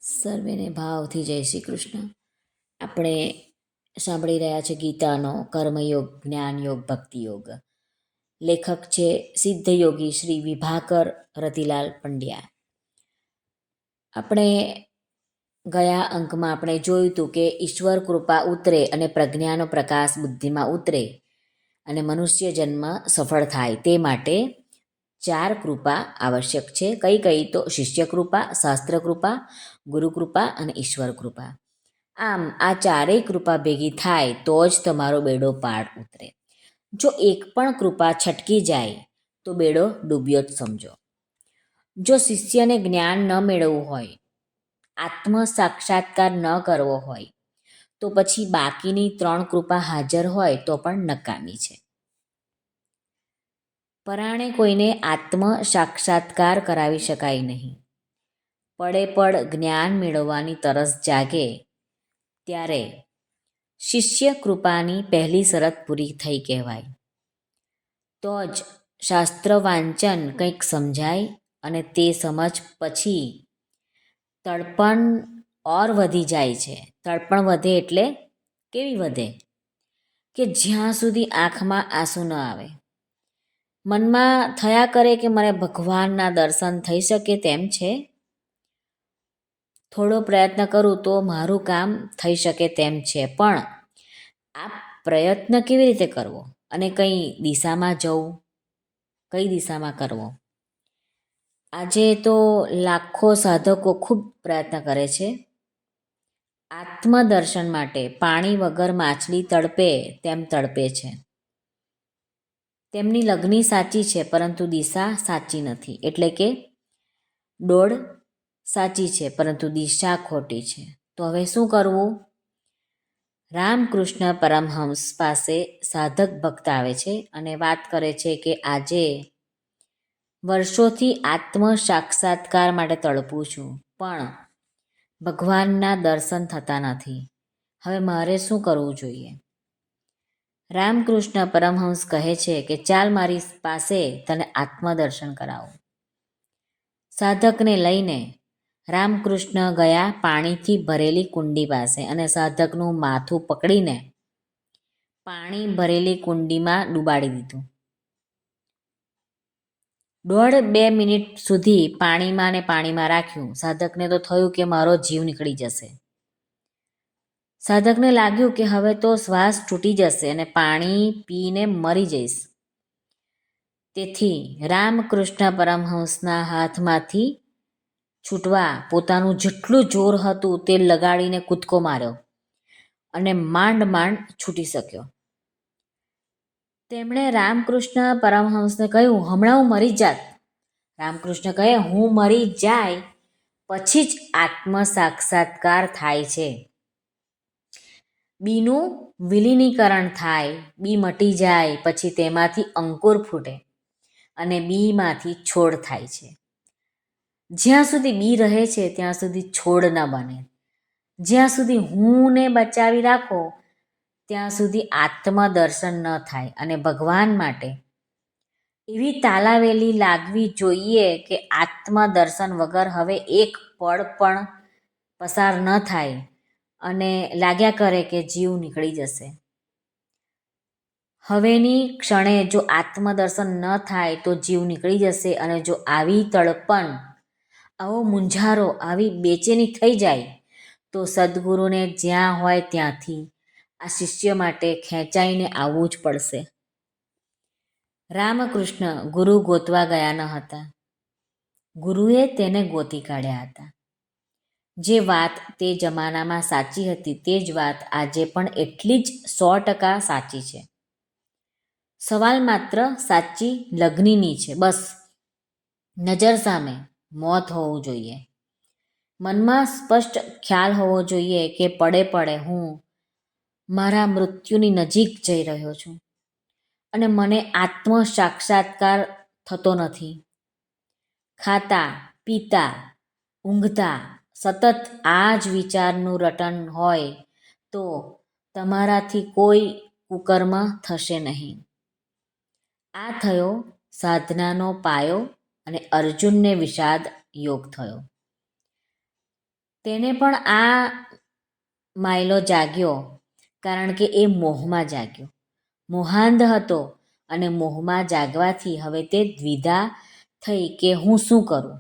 સર્વેને ભાવથી જય શ્રી કૃષ્ણ. આપણે સાંભળી રહ્યા છે ગીતાનો કર્મયોગ, જ્ઞાનયોગ, ભક્તિયોગ. લેખક છે સિદ્ધયોગી શ્રી વિભાકર રતિલાલ પંડ્યા. આપણે ગયા અંકમાં આપણે જોયું હતું કે ઈશ્વર કૃપા ઉતરે અને પ્રજ્ઞાનો પ્રકાશ બુદ્ધિમાં ઉતરે અને મનુષ્ય જન્મ સફળ થાય તે માટે 4 કૃપા આવશ્યક છે. કઈ કઈ? તો શિષ્ય કૃપા, શાસ્ત્ર કૃપા, ગુરુ કૃપા અને ઈશ્વર કૃપા. આમ આ 4 કૃપા ભેગી થાય તો જ તમારો બેડો પાર ઉતરે. જો એક પણ કૃપા છટકી જાય તો બેડો ડૂબ્યો જ સમજો. જો શિષ્યને જ્ઞાન ન મેળવવું હોય, આત્મ સાક્ષાત્કાર ન કરવો હોય, તો પછી બાકીની 3 કૃપા હાજર હોય તો પણ નકામી છે. પરાણે કોઈને આત્મ સાક્ષાત્કાર કરાવી શકાય નહીં. પડે પડ જ્ઞાન મેળવવાની તરસ જાગે ત્યારે શિષ્ય કૃપાની પહેલી શરત પૂરી થઈ કહેવાય. તો જ શાસ્ત્ર વાંચન કંઈક સમજાય અને તે સમજ પછી તળપણ ઓર વધી જાય છે. તળપણ વધે એટલે કેવી વધે? કે જ્યાં સુધી આંખમાં આંસુ ન આવે, મનમાં થયા કરે કે મને ભગવાનના દર્શન થઈ શકે તેમ છે, થોડો પ્રયત્ન કરું તો મારું કામ થઈ શકે તેમ છે, પણ આ પ્રયત્ન કેવી રીતે કરવો અને કઈ દિશામાં જવું, કઈ દિશામાં કરવો? આજે તો લાખો સાધકો ખૂબ પ્રયત્ન કરે છે. આત્મદર્શન માટે પાણી વગર માછલી તડપે તેમ તડપે છે. તેમની લગની સાચી છે પરંતુ દિશા સાચી નથી. એટલે કે દોડ સાચી છે પરંતુ દિશા ખોટી છે. તો હવે શું કરવું? રામકૃષ્ણ પરમહંસ પાસે સાધક ભક્ત આવે છે અને વાત કરે છે કે આજે વર્ષોથી આત્મ સાક્ષાત્કાર માટે તડપું છું, પણ ભગવાનના દર્શન થતા નથી. હવે મારે શું કરવું જોઈએ? રામકૃષ્ણ પરમહંસ કહે છે કે ચાલ મારી પાસે, તને આત્મદર્શન કરાવું. સાધકને લઈને રામકૃષ્ણ ગયા પાણીથી ભરેલી કુંડી પાસે અને સાધકનું માથું પકડીને પાણી ભરેલી કુંડીમાં ડૂબાડી દીધું. 1.5-2 મિનિટ સુધી પાણીમાં ને પાણીમાં રાખ્યું. સાધકને તો થયું કે મારો જીવ નીકળી જશે. સાધકને લાગ્યું કે હવે તો શ્વાસ છૂટી જશે અને પાણી પીને મરી જઈશ. તેથી રામકૃષ્ણ પરમહંસના હાથમાંથી છૂટવા પોતાનું જેટલું જોર હતું તે લગાડીને કૂદકો માર્યો અને માંડ માંડ છૂટી શક્યો. તેમણે રામકૃષ્ણ પરમહંસને કહ્યું, હમણાં હું મરી જાત. રામકૃષ્ણ કહે, હું મરી જાય પછી જ આત્મ સાક્ષાત્કાર થાય છે. બીનું વિલીનીકરણ થાય, બી મટી જાય પછી તેમાંથી અંકુર ફૂટે અને બીમાંથી છોડ થાય છે. જ્યાં સુધી બી રહે છે ત્યાં સુધી છોડ ન બને. જ્યાં સુધી હું ને બચાવી રાખો ત્યાં સુધી આત્મદર્શન ન થાય. અને ભગવાન માટે એવી તાલાવેલી લાગવી જોઈએ કે આત્મદર્શન વગર હવે એક પળ પણ પસાર ન થાય અને લાગ્યા કરે કે જીવ નીકળી જશે. હવેની ક્ષણે જો આત્મદર્શન ન થાય તો જીવ નીકળી જશે. અને જો આવી તડપણ, આવો મૂંઝારો, આવી બેચેની થઈ જાય તો સદગુરુને જ્યાં હોય ત્યાંથી આ શિષ્ય માટે ખેંચાઈને આવવું જ પડશે. રામકૃષ્ણ ગુરુ ગોતવા ગયા ન હતા, ગુરુએ તેને ગોતી કાઢ્યા હતા. જે વાત તે જમાનામાં સાચી હતી તે જ વાત આજે પણ એટલી જ 100% સાચી છે. સવાલ માત્ર સાચી લગ્નની છે. બસ નજર સામે મોત હોવું જોઈએ. મનમાં સ્પષ્ટ ખ્યાલ હોવો જોઈએ કે પડે પડે હું મારા મૃત્યુની નજીક જઈ રહ્યો છું અને મને આત્મ સાક્ષાત્કાર થતો નથી. ખાતા પીતા ઊંઘતા સતત આ જ વિચારનું રટણ હોય તો તમારાથી કોઈ કુકર્મ થશે નહીં. આ થયો સાધનાનો પાયો અને અર્જુનને વિષાદ યોગ થયો. તેને પણ આ માયલો જાગ્યો, કારણ કે એ મોહમાં જાગ્યો. મોહાંધ હતો અને મોહમાં જાગવાથી હવે તે દ્વિધા થઈ કે હું શું કરું.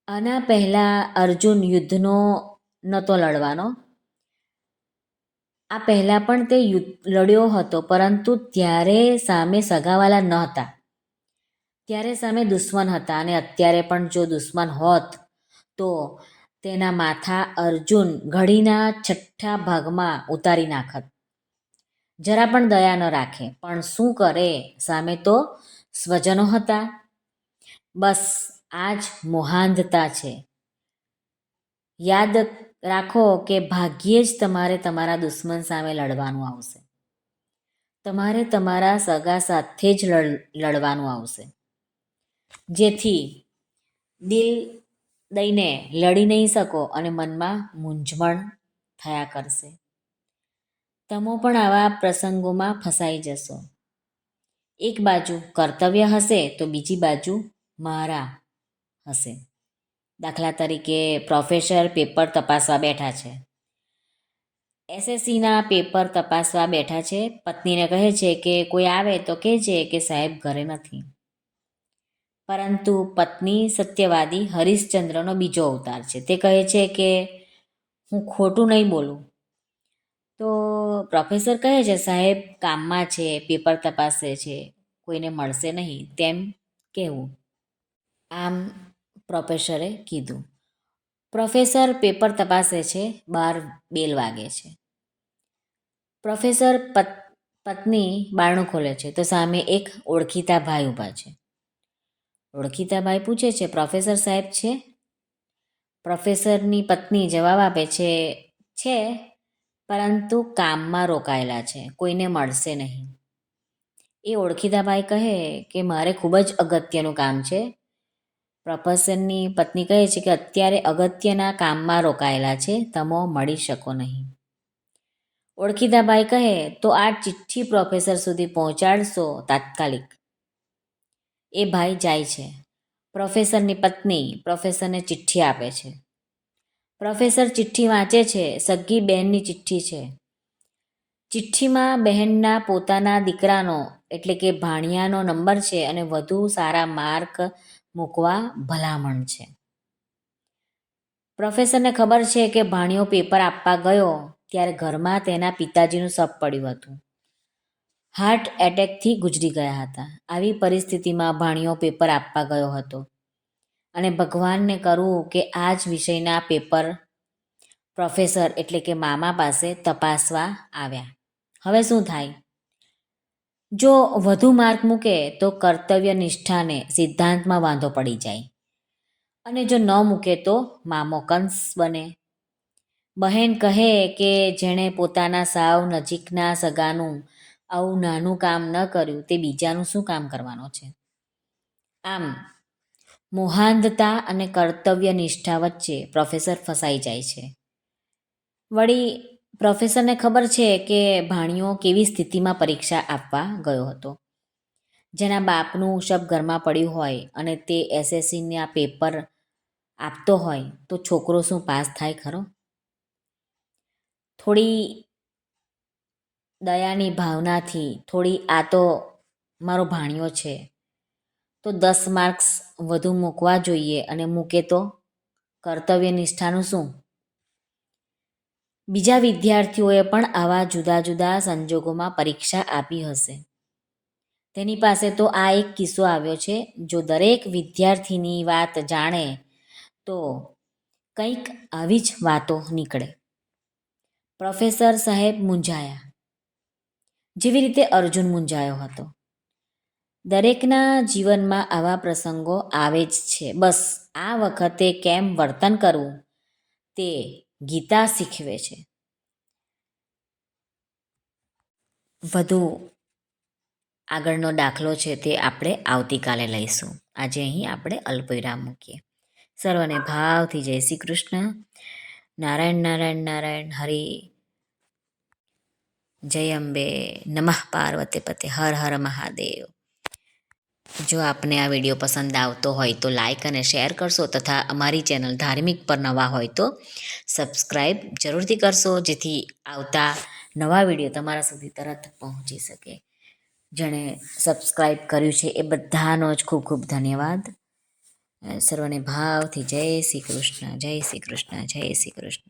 આના પહેલાં અર્જુન યુદ્ધનો નહોતો લડવાનો. આ પહેલાં પણ તે લડ્યો હતો, પરંતુ ત્યારે સામે સગાવાલા ન હતા. ત્યારે સામે દુશ્મન હતા, અને અત્યારે પણ જો દુશ્મન હોત તો તેના માથા અર્જુન ઘડીના 6ઠ્ઠા ભાગમાં ઉતારી નાખત. જરા પણ દયા ન રાખે, પણ શું કરે, સામે તો સ્વજનો હતા. બસ આ જ મોહાંધતા છે. યાદ રાખો કે ભાગ્યે જ તમારે તમારા દુશ્મન સામે લડવાનું આવશે. તમારે તમારા સગા સાથે જ લડવાનું આવશે, જેથી દિલ દઈને લડી નહીં શકો અને મનમાં મૂંઝવણ થયા કરશે. તમે પણ આવા પ્રસંગોમાં ફસાઈ જશો. એક બાજુ કર્તવ્ય હશે તો બીજી બાજુ મારા હશે. દાખલા તરીકે પ્રોફેસર પેપર તપાસવા બેઠા છે. એસએસસીના પેપર તપાસવા બેઠા છે. પત્નીને કહે છે કે કોઈ આવે તો કહેજે કે સાહેબ ઘરે નથી. પરંતુ પત્ની સત્યવાદી હરિશ્ચંદ્રનો બીજો અવતાર છે. તે કહે છે કે હું ખોટું નહીં બોલું. તો પ્રોફેસર કહે છે સાહેબ કામમાં છે, પેપર તપાસે છે, કોઈને મળશે નહીં તેમ કહેવું. આમ પ્રોફેસરે કીધું. પ્રોફેસર પેપર તપાસે છે. બહાર બેલ વાગે છે. પ્રોફેસર પત્ની બારણું ખોલે છે તો સામે એક ઓળખીતા ભાઈ ઊભા છે. ઓળખીતા ભાઈ પૂછે છે પ્રોફેસર સાહેબ છે? પ્રોફેસરની પત્ની જવાબ આપે છે, પરંતુ કામમાં રોકાયેલા છે, કોઈને મળશે નહીં. એ ઓળખીતા ભાઈ કહે કે મારે ખૂબ જ અગત્યનું કામ છે. પ્રોફેસરની પત્ની કહે છે કે અત્યારે અગત્યના કામમાં રોકાયેલા છે, તમે મળી શકો નહીં. ઓળખીતા ભાઈ કહે તો આ ચિઠ્ઠી પ્રોફેસર સુધી પહોંચાડશો તાત્કાલિક. એ ભાઈ જાય છે. પ્રોફેસરની પત્ની પ્રોફેસરને ચિઠ્ઠી આપે છે. પ્રોફેસર ચિઠ્ઠી વાંચે છે. સગી બહેનની ચિઠ્ઠી છે. ચિઠ્ઠીમાં બહેનના પોતાના દીકરાનો એટલે કે ભાણિયાનો નંબર છે અને વધુ સારા માર્ક મૂકવા ભલામણ છે. પ્રોફેસરને ખબર છે કે ભાણિયો પેપર આપવા ગયો ત્યારે ઘરમાં તેના પિતાજીનું શબ પડ્યું હતું. હાર્ટ એટેકથી ગુજરી ગયા હતા. આવી પરિસ્થિતિમાં ભાણિયો પેપર આપવા ગયો હતો અને ભગવાનને કરવું કે આ જ વિષયના પેપર પ્રોફેસર એટલે કે મામા પાસે તપાસવા આવ્યા. હવે શું થાય? જો વધુ માર્ક મૂકે તો કર્તવ્ય નિષ્ઠાને સિદ્ધાંતમાં વાંધો પડી જાય, અને જો ન મૂકે તો મામો કંસ બને. બહેન કહે કે જેણે પોતાના સાવ નજીકના સગાનું આવું નાનું કામ ન કર્યું તે બીજાનું શું કામ કરવાનો છે? આમ મોહાંધતા અને કર્તવ્ય નિષ્ઠા વચ્ચે પ્રોફેસર ફસાઈ જાય છે. વળી પ્રોફેસરને ખબર છે કે ભાણિયો કેવી સ્થિતિમાં પરીક્ષા આપવા ગયો હતો. જેના બાપનું શબ ઘરમાં પડ્યું હોય અને તે એસએસસીના પેપર આપતો હોય તો છોકરો શું પાસ થાય ખરો? થોડી દયાની ભાવનાથી, થોડી આ તો મારો ભાણિયો છે તો 10 માર્ક્સ વધુ મૂકવા જોઈએ, અને મૂકે તો કર્તવ્ય નિષ્ઠાનું શું? બીજા વિદ્યાર્થીઓએ પણ આવા જુદા જુદા સંજોગોમાં પરીક્ષા આપી હશે. તેની પાસે તો આ એક કિસ્સો આવ્યો છે. જો દરેક વિદ્યાર્થીની વાત જાણે તો કંઈક આવી જ વાતો નીકળે. પ્રોફેસર સાહેબ મૂંઝાયા, જેવી રીતે અર્જુન મૂંઝાયો હતો. દરેકના જીવનમાં આવા પ્રસંગો આવે જ છે. બસ આ વખતે કેમ વર્તન કરવું તે ગીતા શીખવે છે. વધુ આગળનો દાખલો છે તે આપણે આવતીકાલે લઈશું. આજે અહીં આપણે અલ્પવિરામ મૂકીએ. સર્વને ભાવથી જય શ્રી કૃષ્ણ. નારાયણ નારાયણ નારાયણ હરિ. જય અંબે. નમઃ પાર્વતી પતે. હર હર મહાદેવ. જો આપને આ વિડીયો પસંદ આવતો હોય તો લાઈક અને શેર કરશો તથા અમારી ચેનલ ધાર્મિક પર નવા હોય તો સબસ્ક્રાઈબ જરૂરથી કરશો, જેથી આવતા નવા વિડીયો તમારા સુધી તરત પહોંચી શકે. જેણે સબસ્ક્રાઈબ કર્યું છે એ બધાનો જ ખૂબ ખૂબ ધન્યવાદ. સર્વને ભાવથી જય શ્રી કૃષ્ણ, જય શ્રી કૃષ્ણ, જય શ્રી કૃષ્ણ.